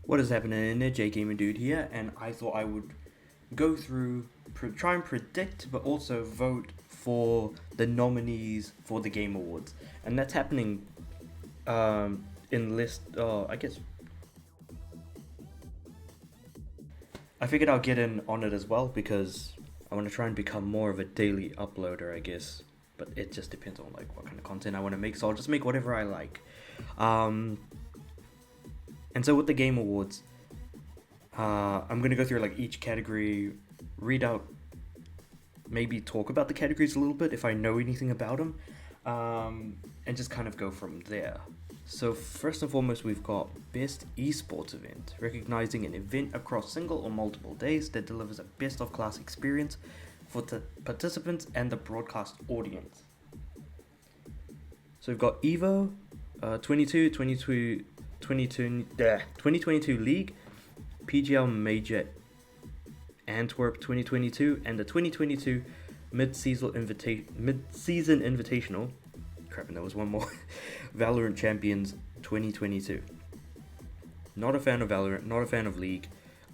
What is happening there? J Gamer Dude here, and I thought I would go through, try and predict, but also vote for the nominees for the Game Awards, and that's happening in list. I guess I figured I'll get in on it as well because I want to try and become more of a daily uploader, I guess. But it just depends on like what kind of content I want to make, so I'll just make whatever I like. Um, and so with the Game Awards, I'm gonna go through like each category, read out, maybe talk about the categories a little bit if I know anything about them, and just kind of go from there. So first and foremost, we've got Best Esports Event, recognizing an event across single or multiple days that delivers a best of class experience for the participants and the broadcast audience. So we've got Evo, 2022 League, PGL Major Antwerp 2022, and the 2022 Mid-Season Invitational. Crap, and there was one more. Valorant Champions 2022. Not a fan of Valorant, not a fan of League.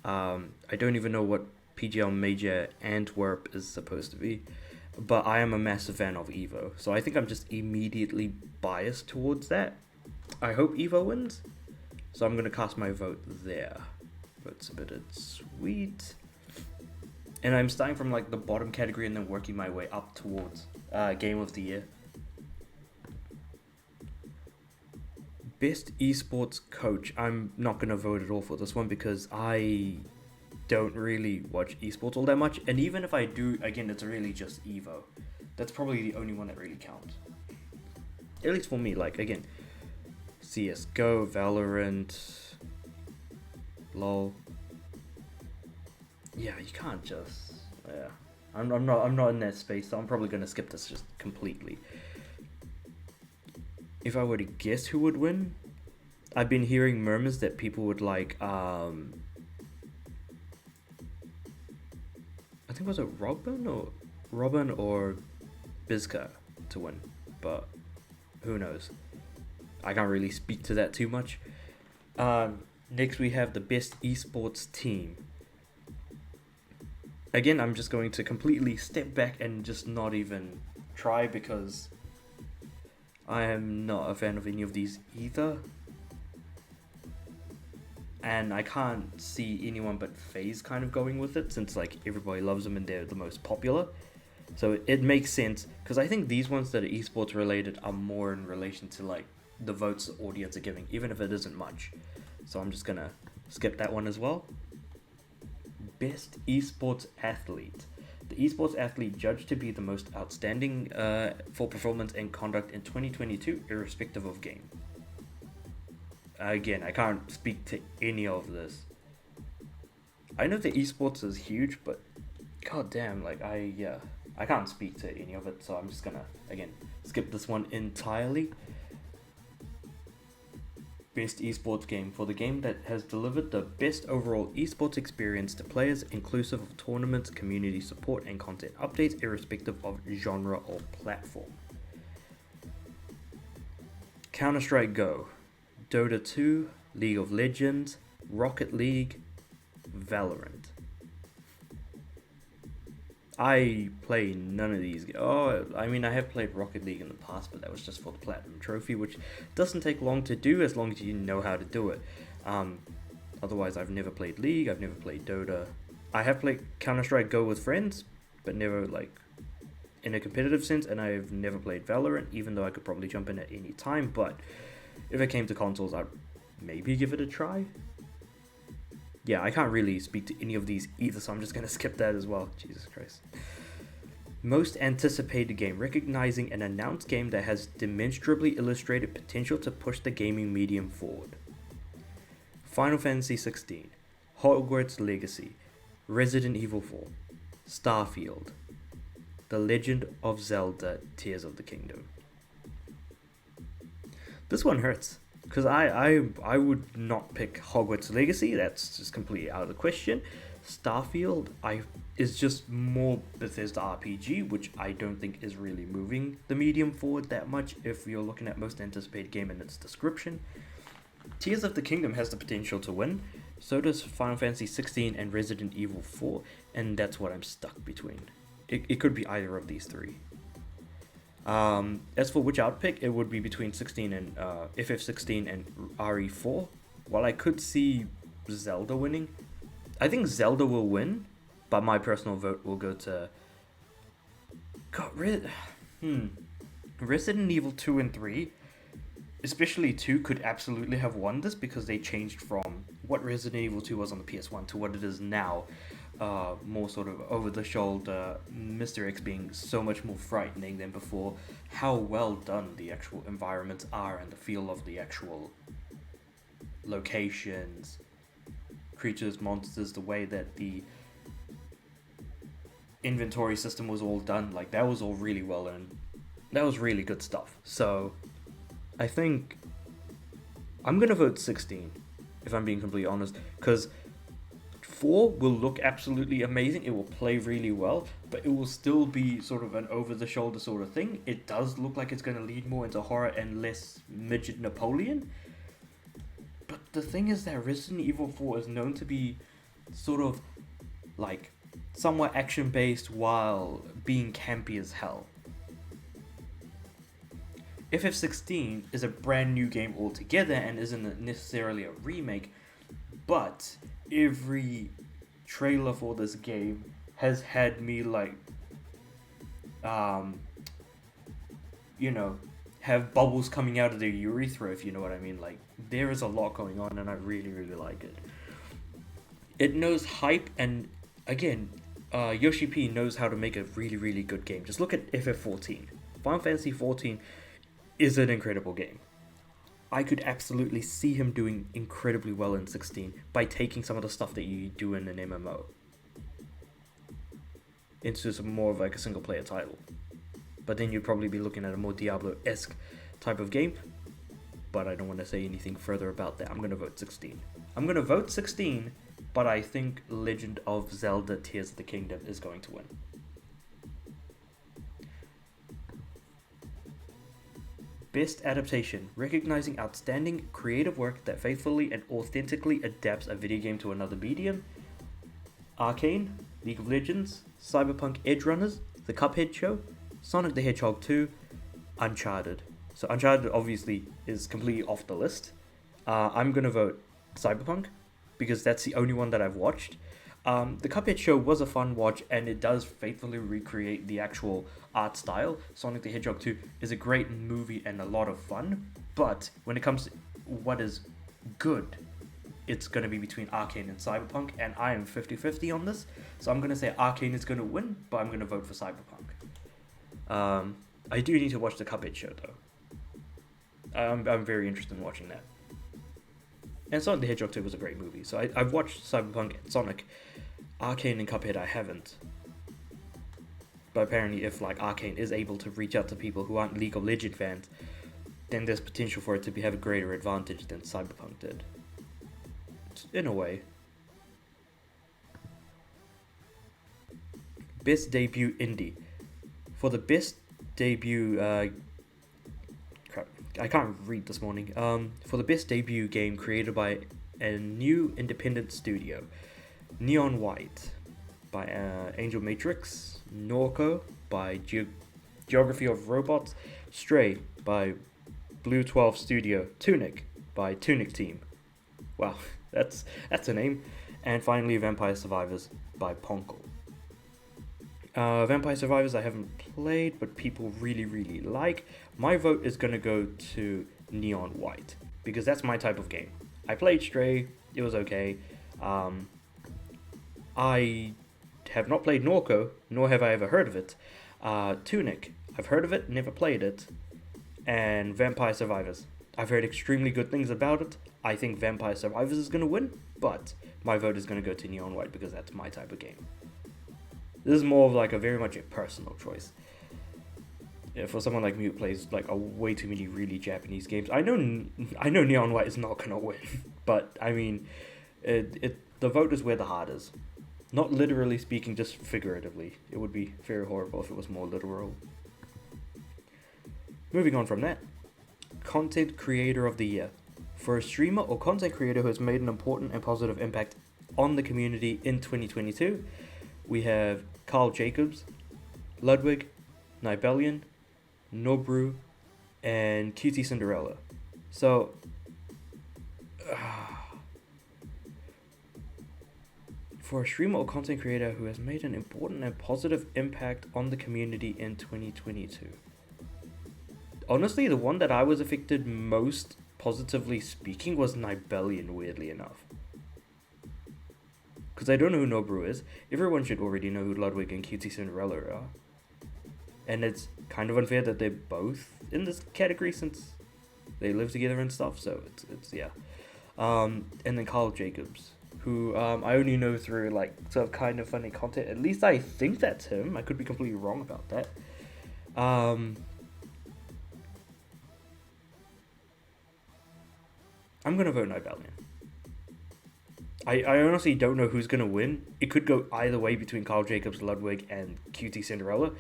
I don't even know what PGL Major Antwerp is supposed to be, but I am a massive fan of Evo, so I think I'm just immediately biased towards that. I hope Evo wins, so I'm gonna cast my vote there. Vote submitted, sweet. And I'm starting from like the bottom category and then working my way up towards Game of the Year. Best esports coach. I'm not gonna vote at all for this one because I don't really watch esports all that much, and even if I do, again, it's really just Evo. That's probably the only one that really counts. At least for me, like again, CS:GO, Valorant, LOL. Yeah, you can't just. Yeah, I'm not in that space, so I'm probably gonna skip this just completely. If I were to guess who would win, I've been hearing murmurs that people would like. I think was it Robin or Bizka to win, but who knows? I can't really speak to that too much. Next we have the best esports team. Again, I'm just going to completely step back and just not even try because I am not a fan of any of these either. And I can't see anyone but FaZe kind of going with it since like everybody loves them and they're the most popular. So it makes sense because I think these ones that are esports related are more in relation to like the votes the audience are giving, even if it isn't much. So I'm just gonna skip that one as well. Best esports athlete. The esports athlete judged to be the most outstanding for performance and conduct in 2022, irrespective of game. Again, I can't speak to any of this. I know the esports is huge, but god damn, like I can't speak to any of it, so I'm just gonna again skip this one entirely. Best esports game for the game that has delivered the best overall esports experience to players, inclusive of tournaments, community support, and content updates, irrespective of genre or platform. Counter-Strike Go, Dota 2, League of Legends, Rocket League, Valorant. I play none of these. Oh, I mean, I have played Rocket League in the past, but that was just for the Platinum Trophy, which doesn't take long to do as long as you know how to do it. Otherwise, I've never played League, I've never played Dota. I have played Counter-Strike Go with friends, but never like in a competitive sense, and I've never played Valorant, even though I could probably jump in at any time, but if it came to consoles, I'd maybe give it a try. Yeah, I can't really speak to any of these either, so I'm just going to skip that as well. Jesus Christ. Most anticipated game, recognizing an announced game that has demonstrably illustrated potential to push the gaming medium forward. Final Fantasy XVI, Hogwarts Legacy, Resident Evil 4, Starfield, The Legend of Zelda Tears of the Kingdom. This one hurts because I would not pick Hogwarts Legacy. That's just completely out of the question. Starfield is just more Bethesda RPG, which I don't think is really moving the medium forward that much if you're looking at most anticipated game in its description. Tears of the Kingdom has the potential to win. So does Final Fantasy 16 and Resident Evil 4, and that's what I'm stuck between. It could be either of these three. As for which I would pick, it would be between 16 and FF16 and RE4. While I could see Zelda winning, I think Zelda will win, but my personal vote will go to Resident Evil 2 and 3, especially 2, could absolutely have won this because they changed from what Resident Evil 2 was on the PS1 to what it is now. More sort of over the shoulder, Mr. X being so much more frightening than before, how well done the actual environments are and the feel of the actual locations, creatures, monsters, the way that the inventory system was all done, like that was all really well done. That was really good stuff. So I think I'm gonna vote 16 if I'm being completely honest, because 4 will look absolutely amazing, it will play really well, but it will still be sort of an over-the-shoulder sort of thing. It does look like it's going to lead more into horror and less midget Napoleon. But the thing is that Resident Evil 4 is known to be sort of like somewhat action-based while being campy as hell. FF16 is a brand new game altogether and isn't necessarily a remake, but every trailer for this game has had me like have bubbles coming out of their urethra, if you know what I mean. Like, there is a lot going on and I really like it. It knows hype, and again, Yoshi P knows how to make a really good game. Just look at FF14. Final Fantasy 14 is an incredible game. I could absolutely see him doing incredibly well in 16 by taking some of the stuff that you do in an MMO into some more of like a single player title. But then you'd probably be looking at a more Diablo-esque type of game. But I don't want to say anything further about that. I'm going to vote 16. I'm going to vote 16, but I think Legend of Zelda Tears of the Kingdom is going to win. Best Adaptation, recognizing outstanding creative work that faithfully and authentically adapts a video game to another medium. Arcane, League of Legends, Cyberpunk Edgerunners, The Cuphead Show, Sonic the Hedgehog 2, Uncharted. So Uncharted obviously is completely off the list. I'm going to vote Cyberpunk because that's the only one that I've watched. The Cuphead Show was a fun watch, and it does faithfully recreate the actual art style. Sonic the Hedgehog 2 is a great movie and a lot of fun, but when it comes to what is good, it's going to be between Arcane and Cyberpunk, and I am 50-50 on this, so I'm going to say Arcane is going to win, but I'm going to vote for Cyberpunk. I do need to watch the Cuphead Show, though. I'm very interested in watching that. And Sonic the Hedgehog 2 was a great movie, so I've watched Cyberpunk and Sonic. Arcane and Cuphead I haven't. But apparently if like Arcane is able to reach out to people who aren't League of Legends fans, then there's potential for it to have a greater advantage than Cyberpunk did. In a way. Best Debut Indie. For the best debut... I can't read this morning. For the best debut game created by a new independent studio, Neon White by Angel Matrix, Norco by Geography of Robots, Stray by Blue 12 Studio, Tunic by Tunic Team. Wow, that's a name. And finally, Vampire Survivors by Ponkel. Vampire Survivors I haven't played, but people really like. My vote is going to go to Neon White, because that's my type of game. I played Stray, it was okay. I have not played Norco, nor have I ever heard of it. Tunic, I've heard of it, never played it. And Vampire Survivors, I've heard extremely good things about it. I think Vampire Survivors is going to win, but my vote is going to go to Neon White because that's my type of game. This is more of like a very much a personal choice. Yeah, for someone like me who plays like a way too many really Japanese games, I know Neon White is not gonna win, but I mean, the vote is where the heart is. Not literally speaking, just figuratively. It would be very horrible if it was more literal. Moving on from that, Content Creator of the Year. For a streamer or content creator who has made an important and positive impact on the community in 2022, we have Carl Jacobs, Ludwig, Nibelian, Nobru, and QT Cinderella. So, for a streamer or content creator who has made an important and positive impact on the community in 2022. Honestly, the one that I was affected most, positively speaking, was Nibelian, weirdly enough. Because I don't know who Nobru is. Everyone should already know who Ludwig and QT Cinderella are. And it's kind of unfair that they're both in this category since they live together and stuff, so it's yeah. And then Carl Jacobs, who I only know through like sort of kind of funny content. At least I think that's him. I could be completely wrong about that. I'm gonna vote Nibelian. I honestly don't know who's gonna win. It could go either way between Carl Jacobs, Ludwig, and QT Cinderella.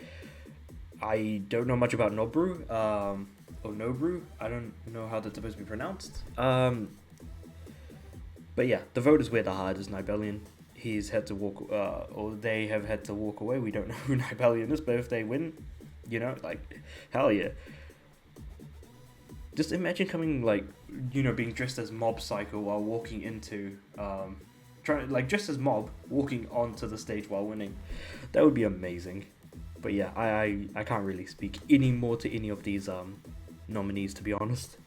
I don't know much about Nobru, or Nobru. I don't know how that's supposed to be pronounced. But yeah, the vote is where the heart is. Nibelian. He's had to walk, or they have had to walk away. We don't know who Nibelian is, but if they win, you know, like, hell yeah. Just imagine coming, like, you know, being dressed as Mob Psycho while walking into, dressed as Mob, walking onto the stage while winning. That would be amazing. But yeah, I can't really speak any more to any of these nominees, to be honest.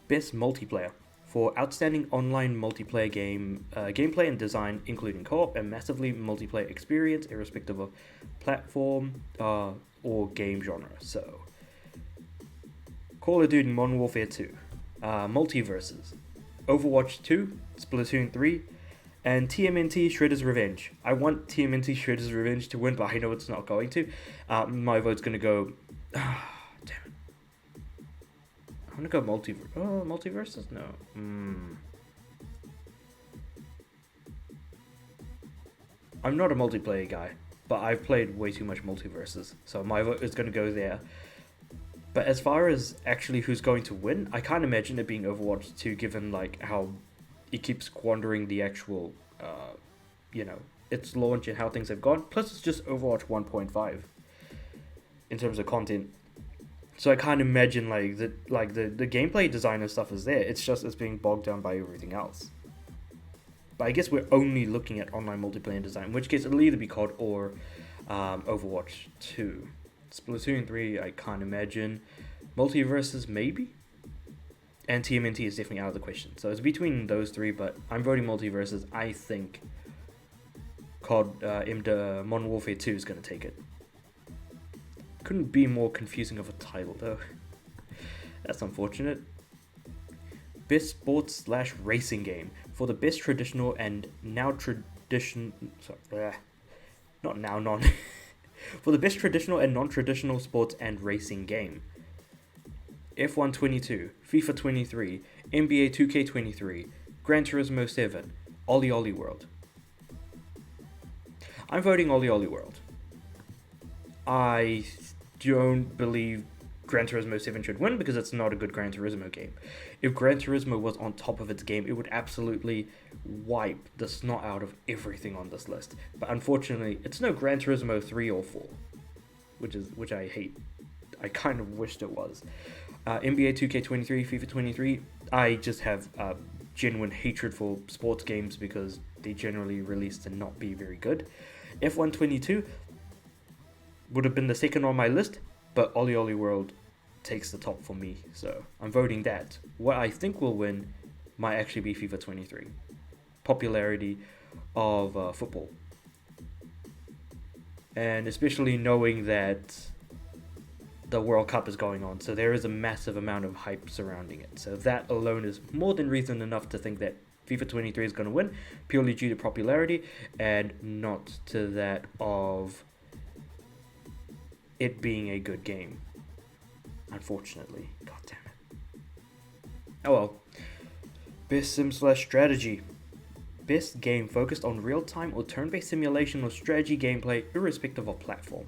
Best Multiplayer. For outstanding online multiplayer game gameplay and design, including co-op and massively multiplayer experience, irrespective of platform or game genre. So, Call of Duty Modern Warfare 2, Multiverses, Overwatch 2, Splatoon 3, and TMNT Shredder's Revenge. I want TMNT Shredder's Revenge to win, but I know it's not going to. My vote's going to go... damn it. I'm going to go Multiverses? No. I'm not a multiplayer guy, but I've played way too much Multiverses, so my vote is going to go there. But as far as actually who's going to win, I can't imagine it being Overwatch 2, given like how it keeps squandering the actual, its launch and how things have gone. Plus, it's just Overwatch 1.5 in terms of content. So I can't imagine the gameplay design and stuff is there. It's just it's being bogged down by everything else. But I guess we're only looking at online multiplayer design, in which case it'll either be COD or Overwatch 2. Splatoon 3, I can't imagine. Multiverses, maybe? And TMNT is definitely out of the question. So it's between those three, but I'm voting Multiverses. I think COD, Modern Warfare 2 is going to take it. Couldn't be more confusing of a title, though. That's unfortunate. Best sports/racing game. For the best traditional and for the best traditional and non-traditional sports and racing game. F1 22, FIFA 23, NBA 2K23, Gran Turismo 7, Ollie Ollie World. I'm voting Ollie Ollie World. I don't believe Gran Turismo 7 should win because it's not a good Gran Turismo game. If Gran Turismo was on top of its game, it would absolutely wipe the snot out of everything on this list. But unfortunately, it's no Gran Turismo 3 or 4, which I hate. I kind of wished it was. NBA 2K23, FIFA 23, I just have genuine hatred for sports games because they generally release to not be very good. F1 22 would have been the second on my list, but Ollie Ollie World takes the top for me, so I'm voting that. What I think will win might actually be FIFA 23. Popularity of football. And especially knowing that the World Cup is going on, so there is a massive amount of hype surrounding it. So that alone is more than reason enough to think that FIFA 23 is going to win, purely due to popularity, and not to that of it being a good game. Unfortunately. God damn it. Oh well. Best sim/strategy. Best game focused on real-time or turn-based simulation or strategy gameplay irrespective of platform.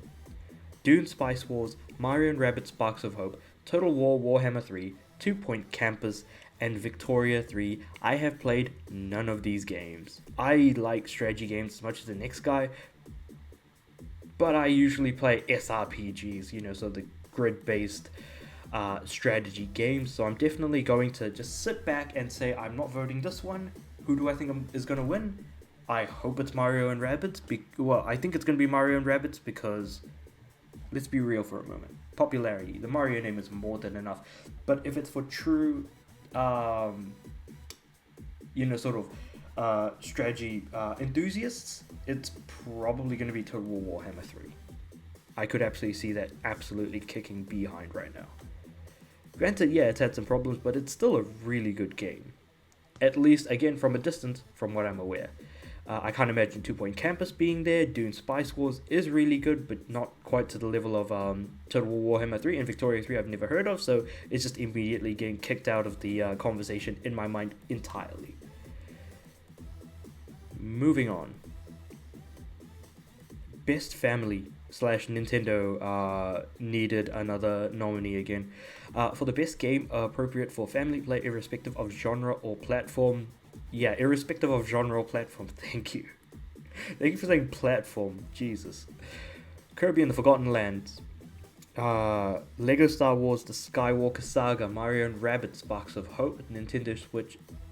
Dune Spice Wars, Mario & Rabbids Sparks of Hope, Total War Warhammer 3, Two Point Campus, and Victoria 3. I have played none of these games. I like strategy games as much as the next guy, but I usually play SRPGs, so the grid-based strategy games. So I'm definitely going to just sit back and say I'm not voting this one. Who do I think is going to win? I hope it's Mario and Rabbids. Well, I think it's going to be Mario and Rabbids because, let's be real for a moment. Popularity. The Mario name is more than enough. But if it's for true, strategy enthusiasts, it's probably going to be Total War Warhammer 3. I could absolutely see that absolutely kicking behind right now. Granted, yeah, it's had some problems, but it's still a really good game. At least, again, from a distance, from what I'm aware. I can't imagine 2 Point Campus being there. Dune Spice Wars is really good, but not quite to the level of Total War Warhammer 3 and Victoria 3 I've never heard of, so it's just immediately getting kicked out of the conversation in my mind entirely. Moving on. Best Family / Nintendo needed another nominee again. For the best game appropriate for family play irrespective of genre or platform. Yeah, irrespective of genre or platform. Thank you. Thank you for saying platform. Jesus. Kirby and the Forgotten Lands. Lego Star Wars The Skywalker Saga. Mario and Rabbids Sparks of Hope. Nintendo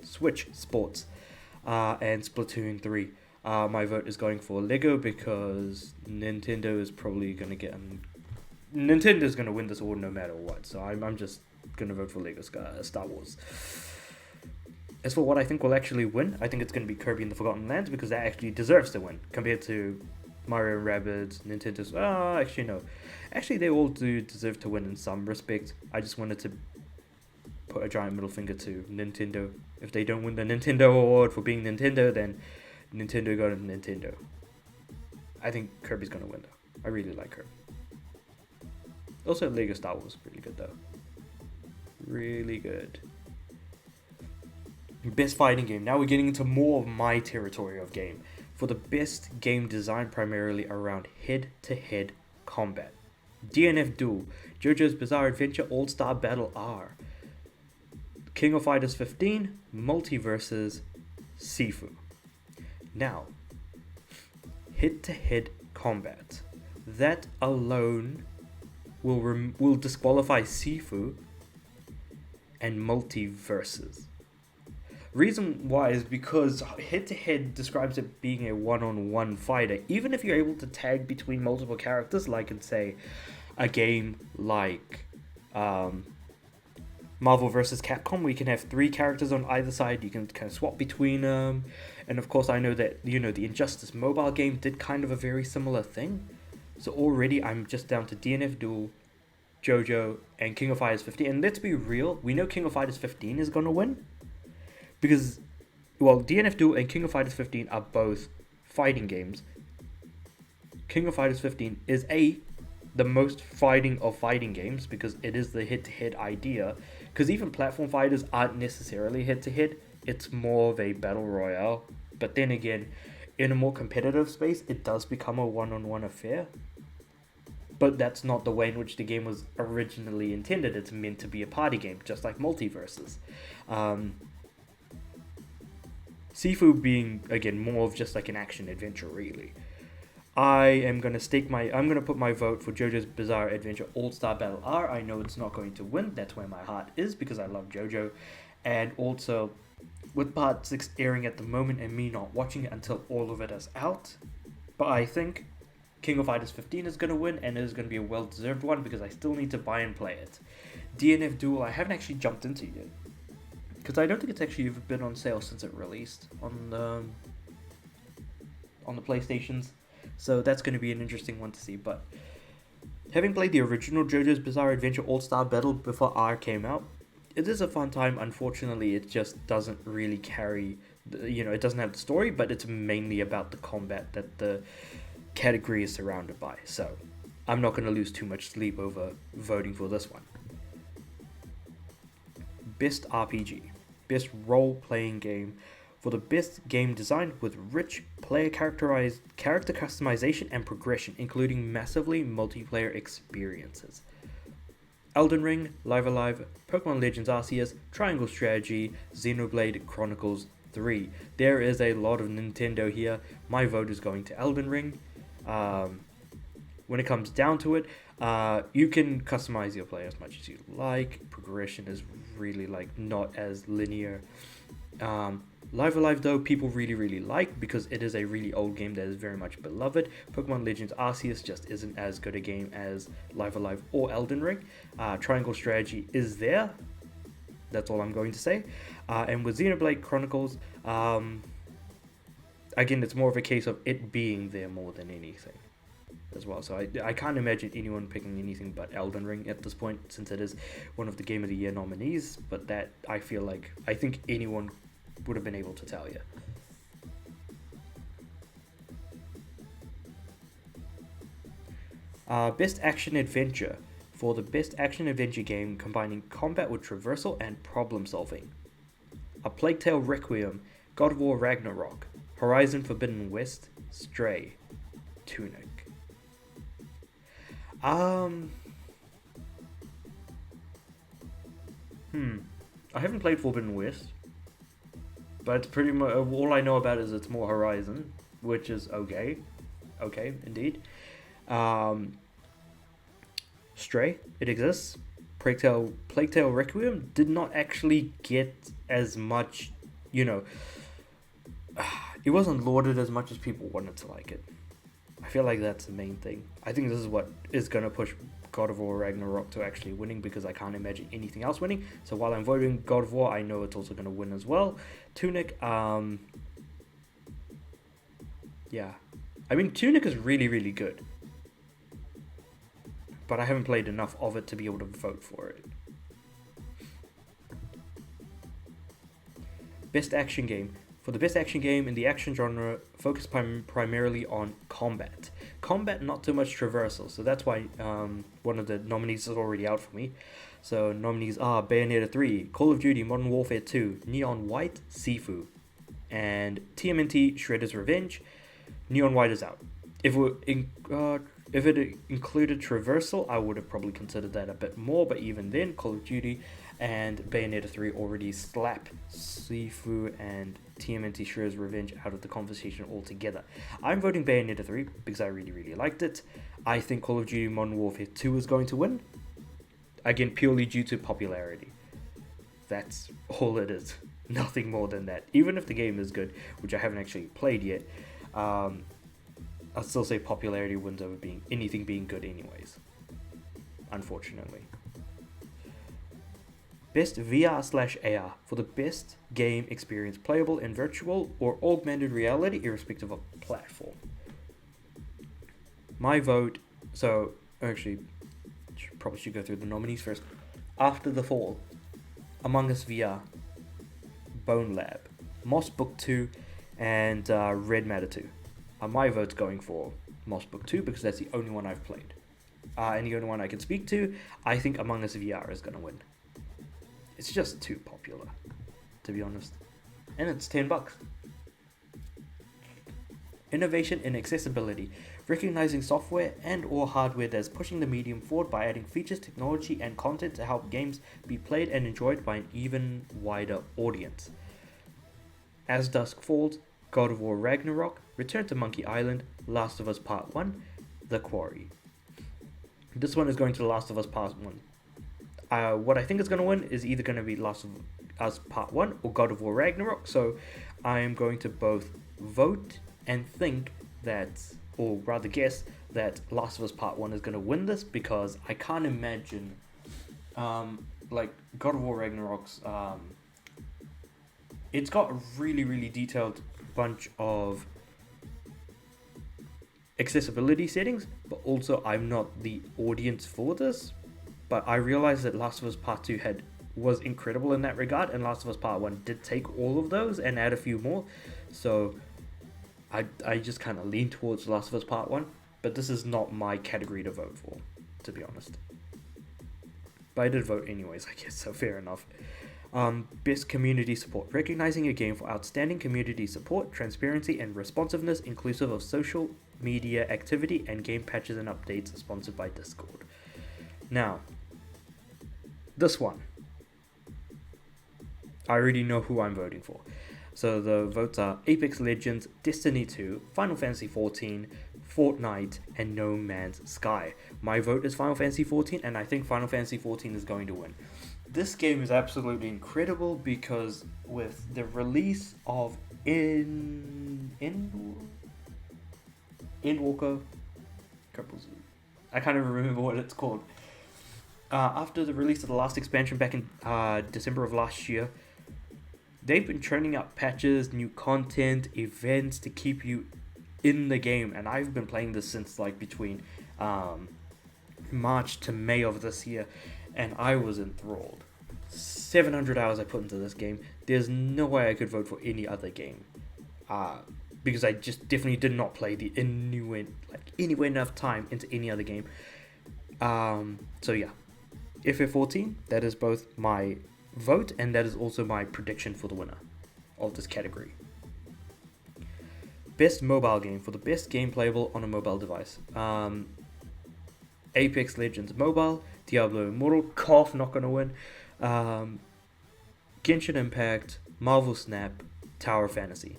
Switch Sports. And Splatoon 3. My vote is going for Lego because Nintendo is probably going to get... Nintendo's going to win this award no matter what. So I'm just going to vote for Lego Star Wars. As for what I think will actually win, I think it's going to be Kirby and the Forgotten Lands because that actually deserves to win compared to Mario and Rabbids, Nintendo's... actually no. Actually, they all do deserve to win in some respect. I just wanted to put a giant middle finger to Nintendo. If they don't win the Nintendo award for being Nintendo, then Nintendo go to Nintendo. I think Kirby's going to win though. I really like Kirby. Also, Lego Star Wars is pretty good though. Really good. Best fighting game. Now we're getting into more of my territory of game. For the best game design primarily around head-to-head combat. DNF Duel, JoJo's Bizarre Adventure All-Star Battle R, King of Fighters 15, MultiVersus, Sifu. Now, head-to-head combat. That alone will disqualify Sifu and MultiVersus. Reason why is because head-to-head describes it being a one-on-one fighter. Even if you're able to tag between multiple characters, like in, say, a game like Marvel vs. Capcom, we can have 3 characters on either side. You can kind of swap between them. And of course, I know that, the Injustice mobile game did kind of a very similar thing. So already I'm just down to DNF Duel, JoJo, and King of Fighters 15. And let's be real, we know King of Fighters 15 is going to win. Because, well, DNF Duel and King of Fighters 15 are both fighting games. King of Fighters 15 is the most fighting of fighting games because it is the head-to-head idea. Because even platform fighters aren't necessarily head-to-head. It's more of a battle royale. But then again, in a more competitive space, it does become a one-on-one affair. But that's not the way in which the game was originally intended. It's meant to be a party game, just like MultiVersus. Sifu being, again, more of just like an action adventure, really. I'm going to put my vote for JoJo's Bizarre Adventure All-Star Battle R. I know it's not going to win. That's where my heart is because I love JoJo. And also, with Part 6 airing at the moment and me not watching it until all of it is out. But I think King of Fighters 15 is going to win and it is going to be a well-deserved one because I still need to buy and play it. DNF Duel, I haven't actually jumped into yet. Because I don't think it's actually even been on sale since it released on the PlayStations. So that's going to be an interesting one to see. But having played the original JoJo's Bizarre Adventure All-Star Battle before R came out, it is a fun time. Unfortunately, it just doesn't really carry, it doesn't have the story, but it's mainly about the combat that the category is surrounded by. So I'm not going to lose too much sleep over voting for this one. Best RPG. Best role-playing game. For the best game design with rich player character customization and progression, including massively multiplayer experiences. Elden Ring, Live Alive, Pokemon Legends Arceus, Triangle Strategy, Xenoblade Chronicles 3. There is a lot of Nintendo here. My vote is going to Elden Ring. When it comes down to it, you can customize your play as much as you like. Progression is really not as linear. Live Alive though, people really like because it is a really old game that is very much beloved. Pokemon Legends Arceus just isn't as good a game as Live Alive or Elden Ring. Triangle Strategy is there. That's all I'm going to say. And with Xenoblade Chronicles, again, it's more of a case of it being there more than anything as well. So I can't imagine anyone picking anything but Elden Ring at this point, since it is one of the Game of the Year nominees. But that, I think anyone would have been able to tell you. Best Action Adventure. For the best action adventure game combining combat with traversal and problem solving. A Plague Tale Requiem, God of War Ragnarok, Horizon Forbidden West, Stray, Tunic. I haven't played Forbidden West, but it's pretty much all I know about is it's more Horizon, which is okay, indeed. Stray, it exists. Plague Tale Requiem did not actually get as much, it wasn't lauded as much as people wanted to like it. I feel like that's the main thing. I think this is what is going to push God of War Ragnarok to actually winning, because I can't imagine anything else winning. So while I'm voting God of War, I know it's also going to win as well. Tunic, yeah. I mean, Tunic is really good, but I haven't played enough of it to be able to vote for it. Best Action Game. For the best action game in the action genre, focus primarily on combat. Combat, not too much traversal, so that's why one of the nominees is already out for me. So nominees are Bayonetta 3, Call of Duty Modern Warfare 2, Neon White, Sifu, and TMNT Shredder's Revenge. Neon White is out. If it included traversal, I would have probably considered that a bit more, but even then, Call of Duty and Bayonetta 3 already slap Sifu and TMNT Shredder's Revenge out of the conversation altogether. I'm voting Bayonetta 3 because I really liked it. I think Call of Duty Modern Warfare 2 is going to win. Again, purely due to popularity. That's all it is. Nothing more than that. Even if the game is good, which I haven't actually played yet, I'll still say popularity wins over anything being good anyways. Unfortunately. Best VR/AR. For the best game experience playable in virtual or augmented reality, irrespective of platform. My vote, so actually, probably should go through the nominees first. After the Fall, Among Us VR, Bone Lab, Moss Book 2, and Red Matter 2. My vote's going for Moss Book 2 because that's the only one I've played. And the only one I can speak to. I think Among Us VR is going to win. It's just too popular, to be honest. And it's $10. Innovation in accessibility. Recognizing software and or hardware that's pushing the medium forward by adding features, technology, and content to help games be played and enjoyed by an even wider audience. As Dusk Falls, God of War Ragnarok, Return to Monkey Island, Last of Us Part 1, The Quarry. This one is going to The Last of Us Part 1. What I think is going to win is either going to be Last of Us Part 1 or God of War Ragnarok, so I am going to both vote and think that, or rather guess, that Last of Us Part 1 is going to win this, because I can't imagine, God of War Ragnarok's, it's got a really detailed bunch of accessibility settings, but also I'm not the audience for this. But I realized that Last of Us Part 2 was incredible in that regard, and Last of Us Part 1 did take all of those and add a few more. So I just kind of lean towards Last of Us Part 1, but this is not my category to vote for, to be honest. But I did vote anyways, I guess, so fair enough. Best community support. Recognizing a game for outstanding community support, transparency, and responsiveness, inclusive of social media activity and game patches and updates, sponsored by Discord. Now, This one, I already know who I'm voting for. So the votes are Apex Legends, Destiny 2, Final Fantasy 14, Fortnite, and No Man's Sky. My vote is Final Fantasy 14, and I think Final Fantasy 14 is going to win. This game is absolutely incredible because with the release of Endwalker, I can't even remember what it's called. After the release of the last expansion back in December of last year, they've been churning out patches, new content, events to keep you in the game, and I've been playing this since like between March to May of this year, and I was enthralled. 700 hours I put into this game. There's no way I could vote for any other game, because I just definitely did not play anywhere enough time into any other game. So yeah, FF14. That is both my vote and that is also my prediction for the winner of this category. Best mobile game, for the best game playable on a mobile device. Apex Legends Mobile, Diablo Immortal, cough, not gonna win. Genshin Impact, Marvel Snap, Tower Fantasy.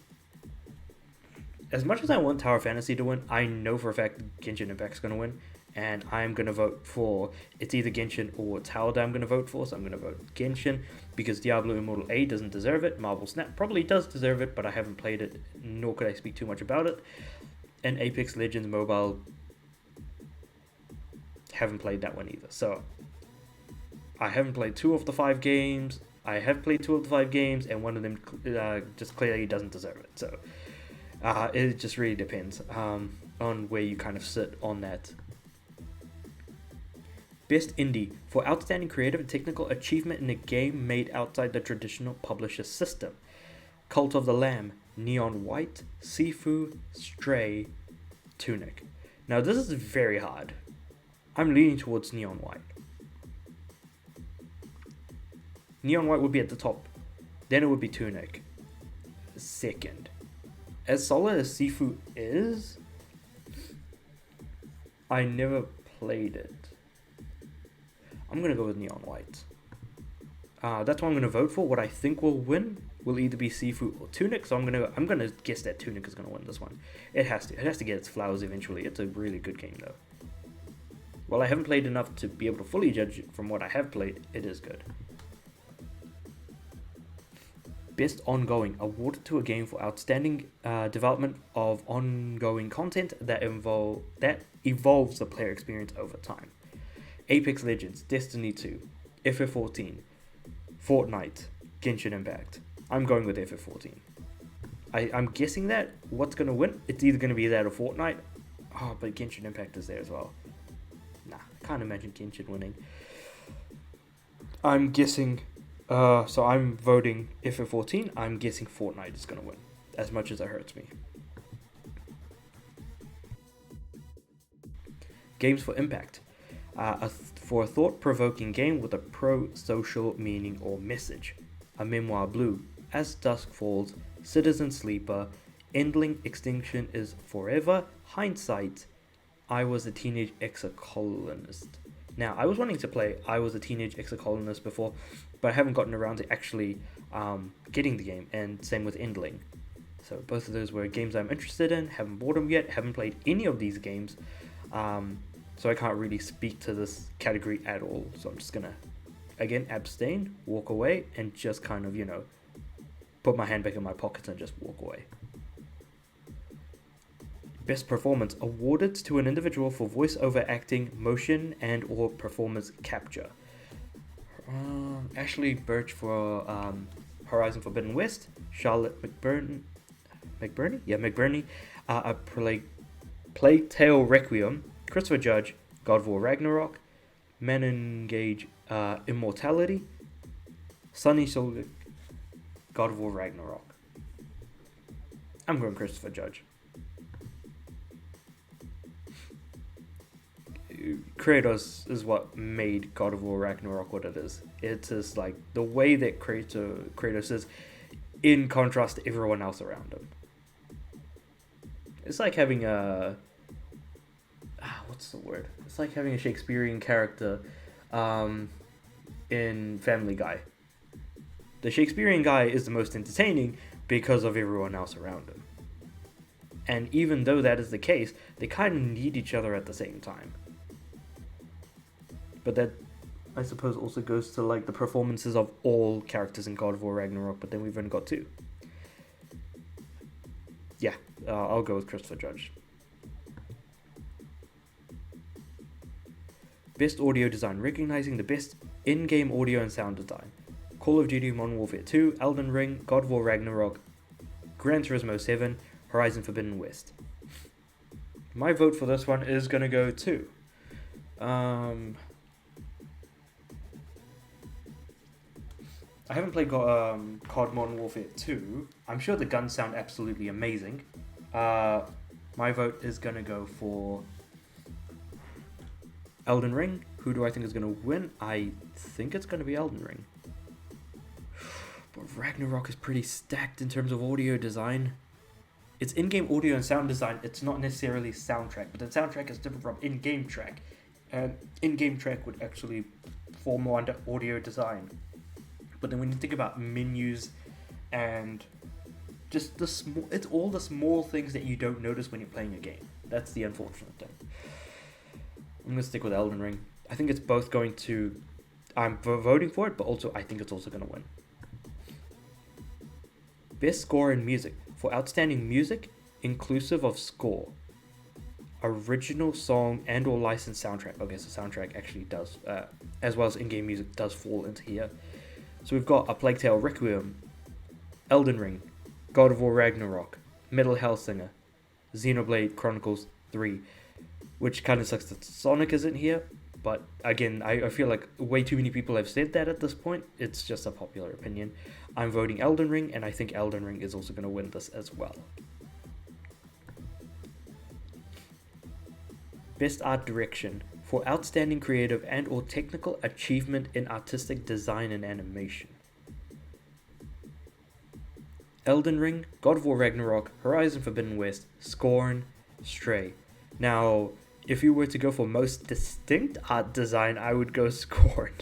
As much as I want Tower Fantasy to win, I know for a fact Genshin Impact's gonna win, and I'm gonna vote for, it's either Genshin or Tower that I'm gonna vote for, so I'm gonna vote Genshin because Diablo Immortal A doesn't deserve it. Marvel Snap probably does deserve it, but I haven't played it, nor could I speak too much about it. And Apex Legends Mobile, haven't played that one either. So I haven't played 2 of the 5 games. I have played 2 of the 5 games, and one of them just clearly doesn't deserve it. So it just really depends on where you kind of sit on that. Best Indie, for outstanding creative and technical achievement in a game made outside the traditional publisher system. Cult of the Lamb, Neon White, Sifu, Stray, Tunic. Now this is very hard. I'm leaning towards Neon White. Neon White would be at the top. Then it would be Tunic. Second. As solid as Sifu is, I never played it. I'm going to go with Neon White. That's what I'm going to vote for. What I think will win will either be Sifu or Tunic. So I'm going to guess that Tunic is going to win this one. It has to. It has to get its flowers eventually. It's a really good game though. While I haven't played enough to be able to fully judge it from what I have played, it is good. Best Ongoing, awarded to a game for outstanding development of ongoing content that evolves the player experience over time. Apex Legends, Destiny 2, FF14, Fortnite, Genshin Impact. I'm going with FF14. I'm guessing that what's going to win, it's either going to be that or Fortnite. Oh, but Genshin Impact is there as well. Nah, I can't imagine Genshin winning. I'm guessing, so I'm voting FF14. I'm guessing Fortnite is going to win, as much as it hurts me. Games for Impact. For a thought-provoking game with a pro-social meaning or message. A Memoir Blue, As Dusk Falls, Citizen Sleeper, Endling Extinction is Forever, Hindsight, I Was a Teenage Exocolonist. Now, I was wanting to play I Was a Teenage Exocolonist before, but I haven't gotten around to actually getting the game, and same with Endling. So both of those were games I'm interested in, haven't bought them yet, haven't played any of these games. So I can't really speak to this category at all. So I'm just going to, again, abstain, walk away, and just kind of, put my hand back in my pockets and just walk away. Best Performance, awarded to an individual for voice-over acting, motion, and or performance capture. Ashley Birch for Horizon Forbidden West, Charlotte McBurney, A Plague Tale Requiem, Christopher Judge, God of War Ragnarok, Menengage Immortality, Sunny Soldier, God of War Ragnarok. I'm going Christopher Judge. Kratos is what made God of War Ragnarok what it is. It's just like the way that Kratos is in contrast to everyone else around him. It's like having what's the word? It's like having a Shakespearean character in Family Guy. The Shakespearean guy is the most entertaining because of everyone else around him. And even though that is the case, they kind of need each other at the same time. But that, I suppose, also goes to like the performances of all characters in God of War Ragnarok, but then we've only got 2. Yeah, I'll go with Christopher Judge. Best audio design, recognizing the best in-game audio and sound design. Call of Duty Modern Warfare 2, Elden Ring, God of War Ragnarok, Gran Turismo 7, Horizon Forbidden West. My vote for this one is going to go to... I haven't played COD Modern Warfare 2. I'm sure the guns sound absolutely amazing. My vote is going to go for Elden Ring. Who do I think is going to win? I think it's going to be Elden Ring. But Ragnarok is pretty stacked in terms of audio design. It's in-game audio and sound design. It's not necessarily soundtrack, but the soundtrack is different from in-game track. And in-game track would actually fall more under audio design. But then when you think about menus and just it's all the small things that you don't notice when you're playing a game. That's the unfortunate thing. I'm going to stick with Elden Ring. I think it's both going to... I'm voting for it, but also I think it's also going to win. Best score in music. For outstanding music, inclusive of score, original song and or licensed soundtrack. Okay, so soundtrack actually does, as well as in-game music does fall into here. So we've got A Plague Tale Requiem, Elden Ring, God of War Ragnarok, Metal Hellsinger, Xenoblade Chronicles 3, which kind of sucks that Sonic isn't here, but again, I feel like way too many people have said that at this point. It's just a popular opinion. I'm voting Elden Ring, and I think Elden Ring is also going to win this as well. Best Art Direction. For outstanding creative and or technical achievement in artistic design and animation. Elden Ring, God of War Ragnarok, Horizon Forbidden West, Scorn, Stray. Now, if you were to go for most distinct art design, I would go Scorn.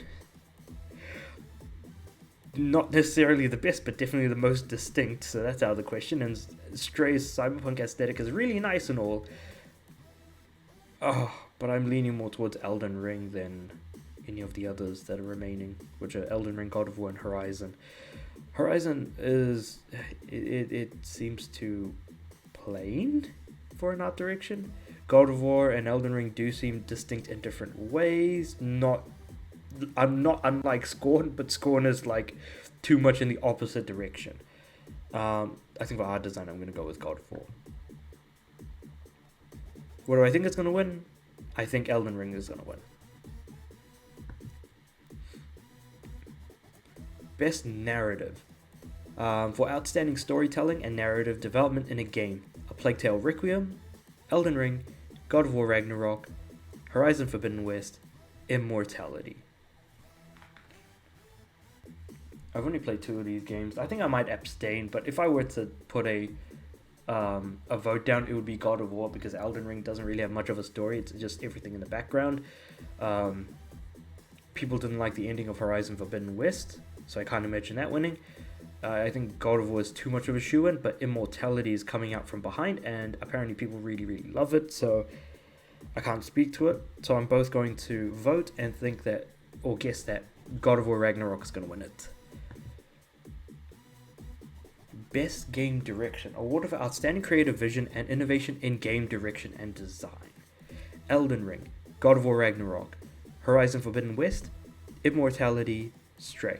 Not necessarily the best, but definitely the most distinct, so that's out of the question. And Stray's cyberpunk aesthetic is really nice and all. But I'm leaning more towards Elden Ring than any of the others that are remaining, which are Elden Ring, God of War, and Horizon. Horizon is... It seems too plain for an art direction. God of War and Elden Ring do seem distinct in different ways. I'm not unlike Scorn, but Scorn is like too much in the opposite direction. I think for art design, I'm going to go with God of War. What do I think it's going to win? I think Elden Ring is going to win. Best Narrative. For outstanding storytelling and narrative development in a game. A Plague Tale Requiem, Elden Ring, God of War Ragnarok, Horizon Forbidden West, Immortality. I've only played 2 of these games. I think I might abstain, but if I were to put a vote down, it would be God of War, because Elden Ring doesn't really have much of a story. It's just everything in the background. People didn't like the ending of Horizon Forbidden West, so I can't imagine that winning. I think God of War is too much of a shoo-in, but Immortality is coming out from behind, and apparently people really, really love it, so I can't speak to it. So I'm both going to vote and think that, or guess that, God of War Ragnarok is going to win it. Best Game Direction. Award for outstanding creative vision and innovation in game direction and design. Elden Ring, God of War Ragnarok, Horizon Forbidden West, Immortality, Stray.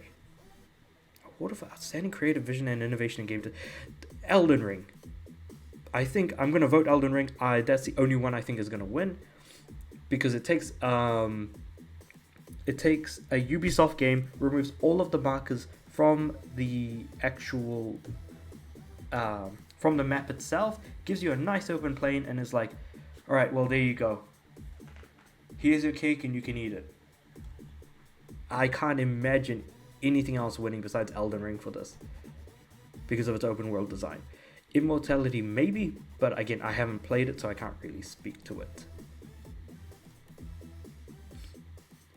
Award for outstanding creative vision and innovation in game design. Elden Ring. I think I'm going to vote Elden Ring. That's the only one I think is going to win, because it takes a Ubisoft game, removes all of the markers from the actual from the map itself, gives you a nice open plain, and is like, alright, well, there you go. Here's your cake and you can eat it. I can't imagine anything else winning besides Elden Ring for this, because of its open world design. Immortality maybe, but again, I haven't played it, so I can't really speak to it.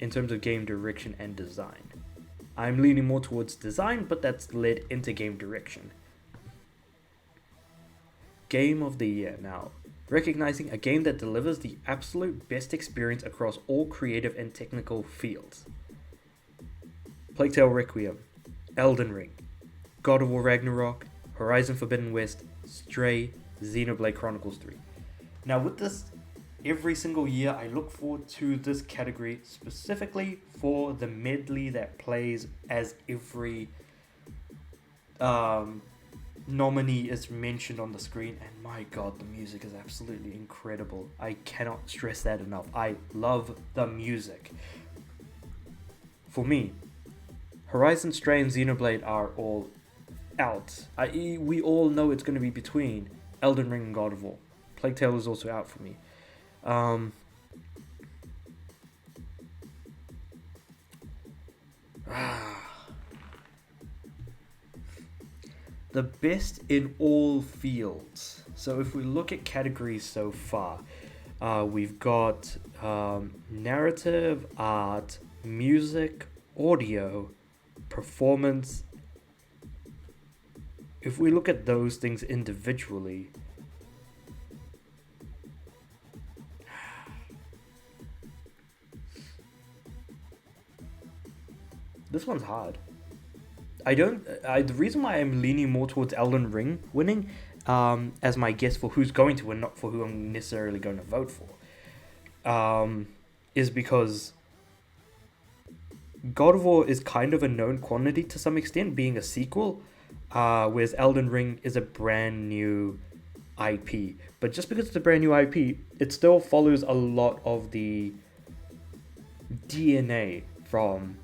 In terms of game direction and design. I'm leaning more towards design, but that's led into game direction. Game of the Year now. Recognizing a game that delivers the absolute best experience across all creative and technical fields. Plague Tale Requiem, Elden Ring, God of War Ragnarok, Horizon Forbidden West, Stray, Xenoblade Chronicles 3. Now with this, every single year I look forward to this category specifically for the medley that plays as every nominee is mentioned on the screen, and my god, the music is absolutely incredible. I cannot stress that enough. I love the music. For me, Horizon, Stray, and Xenoblade are all out. We all know it's going to be between Elden Ring and God of War. Plague Tale is also out for me. The best in all fields. So if we look at categories so far, we've got narrative, art, music, audio, performance. If we look at those things individually, this one's hard. The reason why I'm leaning more towards Elden Ring winning, as my guess for who's going to win, not for who I'm necessarily going to vote for, is because God of War is kind of a known quantity to some extent, being a sequel, whereas Elden Ring is a brand new IP. But just because it's a brand new IP, it still follows a lot of the DNA from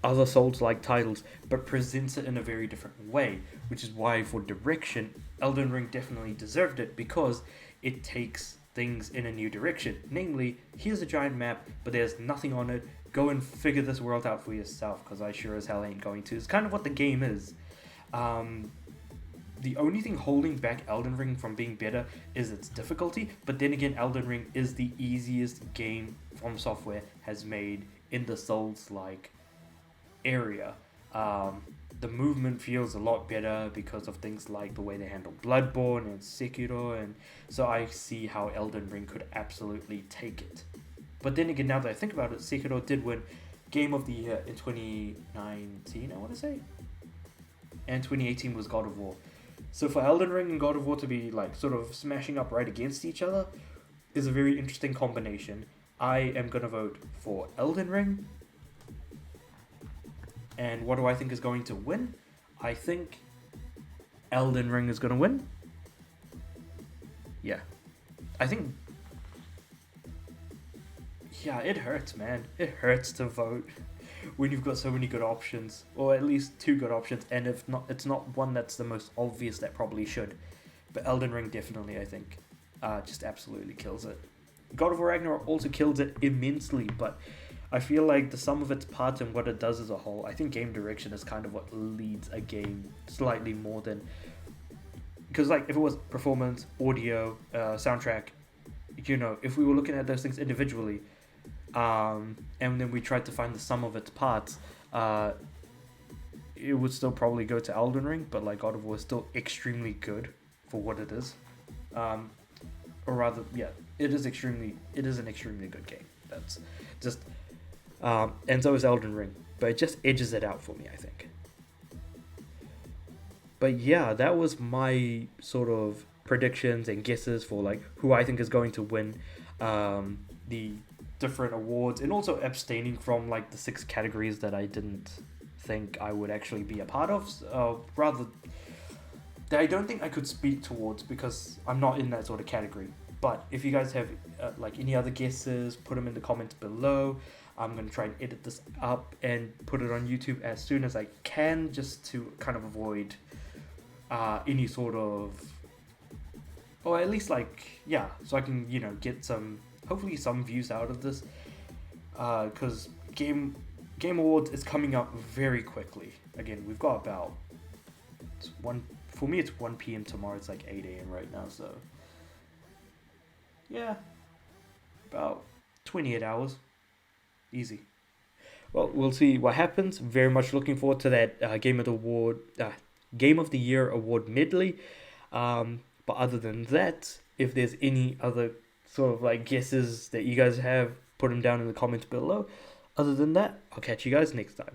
other Souls-like titles, but presents it in a very different way, which is why for direction, Elden Ring definitely deserved it, because it takes things in a new direction. Namely, here's a giant map, but there's nothing on it. Go and figure this world out for yourself, because I sure as hell ain't going to. It's kind of what the game is. The only thing holding back Elden Ring from being better is its difficulty, but then again, Elden Ring is the easiest game From Software has made in the Souls-like area. The movement feels a lot better because of things like the way they handle Bloodborne and Sekiro, and so I see how Elden Ring could absolutely take it. But then again, now that I think about it, Sekiro did win Game of the Year in 2019, I want to say, and 2018 was God of War. So for Elden Ring and God of War to be like sort of smashing up right against each other is a very interesting combination. I am gonna vote for Elden Ring. And what do I think is going to win? I think Elden Ring is going to win. Yeah. I think... Yeah, it hurts, man. It hurts to vote when you've got so many good options. Or at least two good options. And if not, it's not one that's the most obvious that probably should. But Elden Ring definitely, I think, just absolutely kills it. God of War Ragnarok also kills it immensely, but I feel like the sum of its parts and what it does as a whole, I think game direction is kind of what leads a game slightly more than... Because like if it was performance, audio, soundtrack, if we were looking at those things individually, and then we tried to find the sum of its parts, it would still probably go to Elden Ring, but like God of War is still extremely good for what it is. Or rather, yeah, it is an extremely good game. That's just... and so is Elden Ring, but it just edges it out for me, I think. But yeah, that was my sort of predictions and guesses for like who I think is going to win the different awards, and also abstaining from like the 6 categories that I didn't think I would actually be a part of, rather that I don't think I could speak towards because I'm not in that sort of category. But if you guys have like any other guesses, put them in the comments below. I'm going to try and edit this up and put it on YouTube as soon as I can, just to kind of avoid any sort of... Or at least like, yeah, so I can, get hopefully some views out of this. Because Game Awards is coming up very quickly. Again, we've got about... For me, it's 1 p.m. tomorrow. It's like 8 a.m. right now, so... Yeah, about 28 hours. Easy. Well, we'll see what happens. Very much looking forward to that Game of the Year award medley. But other than that, if there's any other sort of like guesses that you guys have, put them down in the comments below. Other than that, I'll catch you guys next time.